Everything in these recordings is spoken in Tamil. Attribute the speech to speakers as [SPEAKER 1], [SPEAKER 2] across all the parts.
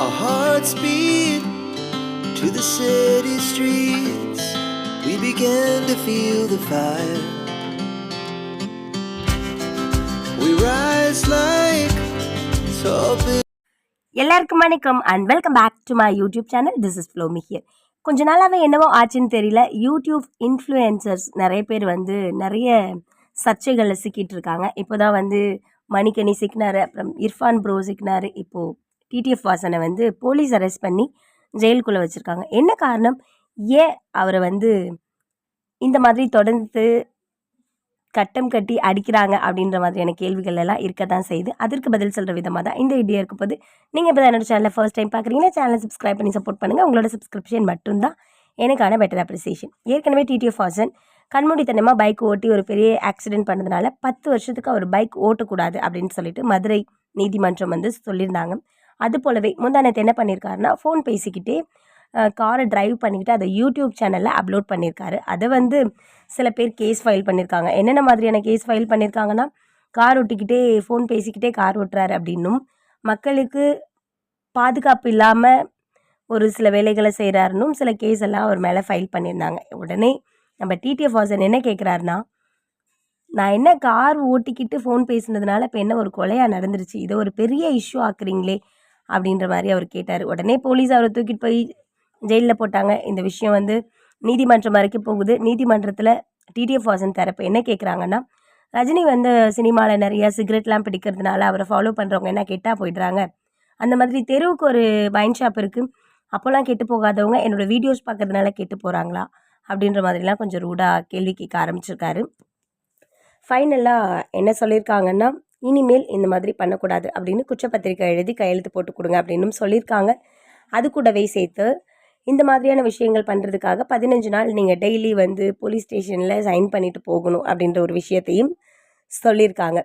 [SPEAKER 1] Our hearts beat to the city streets. We began to feel the fire. We rise like tall buildings.
[SPEAKER 2] எல்லாருக்கும் வணக்கம் and welcome back to my YouTube channel. This is Flomi here. கொஞ்ச நாளாகவே என்னவோ ஆச்சுன்னு தெரியல, யூடியூப் இன்ஃப்ளூயன்சர்ஸ் நிறைய பேர் நிறைய சர்ச்சைகளில் சிக்கிட்டு இருக்காங்க. இப்போ தான் மணிக்கணி சிக்கினார், அப்புறம் இர்ஃபான் ப்ரோ சிக்கினார். இப்போது டிடிஎஃப் வாசனை போலீஸ் அரெஸ்ட் பண்ணி ஜெயிலுக்குள்ளே வச்சுருக்காங்க. என்ன காரணம், ஏன் அவரை இந்த மாதிரி தொடர்ந்து கட்டம் கட்டி அடிக்கிறாங்க அப்படின்ற மாதிரியான கேள்விகள் எல்லாம் இருக்க தான் செய்யுது. அதற்கு பதில் சொல்கிற விதமாக தான் இந்த வீடியோ இருக்க போது. நீங்கள் இப்போ தான் என்னோட சேனலை ஃபர்ஸ்ட் டைம் பார்க்குறீங்கன்னா சேனலை சப்ஸ்கிரைப் பண்ணி சப்போர்ட் பண்ணுங்கள். உங்களோட சப்ஸ்கிரிப்ஷன் மட்டும்தான் எனக்கான பெட்டர் அப்ரிசியேஷன். ஏற்கனவே டிடிஎஃப் வாசன் கண்மூடித்தனமாக பைக் ஓட்டி ஒரு பெரிய ஆக்சிடென்ட் பண்ணதுனால 10 வருஷத்துக்கு அவர் பைக் ஓட்டக்கூடாது அப்படின்னு சொல்லிட்டு மதுரை நீதிமன்றம் சொல்லியிருந்தாங்க. அது போலவே முந்தானத்தை என்ன பண்ணியிருக்காருன்னா, ஃபோன் பேசிக்கிட்டே காரை டிரைவ் பண்ணிக்கிட்டு அதை யூடியூப் சேனலில் அப்லோட் பண்ணியிருக்காரு. அதை சில பேர் கேஸ் ஃபைல் பண்ணியிருக்காங்க. என்னென்ன மாதிரியான கேஸ் ஃபைல் பண்ணியிருக்காங்கன்னா, கார் ஓட்டிக்கிட்டே ஃபோன் பேசிக்கிட்டே கார் ஓட்டுறாரு அப்படின்னும், மக்களுக்கு பாதுகாப்பு இல்லாமல் ஒரு சில வேலைகளை செய்கிறாருன்னும் சில கேஸ் எல்லாம் அவர் மேலே ஃபைல் பண்ணியிருந்தாங்க. உடனே நம்ம டிடிஎஃப் வாசன் என்ன கேட்குறாருன்னா, நான் என்ன கார் ஓட்டிக்கிட்டு ஃபோன் பேசுனதுனால இப்போ என்ன ஒரு கொலையாக நடந்துருச்சு, இதை ஒரு பெரிய இஷ்யூ ஆக்குறீங்களே அப்படின்ற மாதிரி அவர் கேட்டார். உடனே போலீஸ் அவரை தூக்கிட்டு போய் ஜெயிலில் போட்டாங்க. இந்த விஷயம் நீதிமன்றம் வரைக்கும் போகுது. நீதிமன்றத்தில் டிடிஎஃப் வாசன் தரப்பு என்ன கேட்குறாங்கன்னா, ரஜினி சினிமாவில் நிறையா சிகரெட்லாம் பிடிக்கிறதுனால அவரை ஃபாலோ பண்ணுறவங்க என்ன கெட்டால் போயிடுறாங்க, அந்த மாதிரி தெருவுக்கு ஒரு வைன் ஷாப் இருக்குது, அப்போல்லாம் கெட்டு போகாதவங்க என்னோடய வீடியோஸ் பார்க்கறதுனால கெட்டு போகிறாங்களா அப்படின்ற மாதிரிலாம் கொஞ்சம் ரூடாக கேள்வி கேட்க ஆரம்பிச்சிருக்காரு. ஃபைனலாக என்ன சொல்லியிருக்காங்கன்னா, இனிமேல் இந்த மாதிரி பண்ணக்கூடாது அப்படின்னு குற்றப்பத்திரிக்கை எழுதி கையெழுத்து போட்டு கொடுங்க அப்படின்னும் சொல்லியிருக்காங்க. அது கூடவே சேர்த்து இந்த மாதிரியான விஷயங்கள் பண்ணுறதுக்காக 15 நாள் நீங்கள் டெய்லி போலீஸ் ஸ்டேஷனில் சைன் பண்ணிட்டு போகணும் அப்படின்ற ஒரு விஷயத்தையும் சொல்லியிருக்காங்க.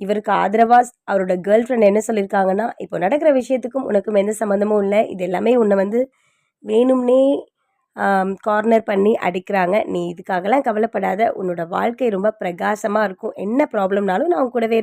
[SPEAKER 2] இவருக்கு ஆதரவாக அவரோட கேர்ள் ஃப்ரெண்ட் என்ன சொல்லியிருக்காங்கன்னா, இப்போ நடக்கிற விஷயத்துக்கும் உனக்கும் எந்த சம்மந்தமும் இல்லை, இது எல்லாமே உன்னை வேணும்னே கார்னர் பண்ணி அடிக்கிறாங்க, நீ இதுக்காகலாம் கவலைப்படாத, உன்னோட வாழ்க்கை ரொம்ப பிரகாசமாக இருக்கும், என்ன ப்ராப்ளம்னாலும் நான் கூடவே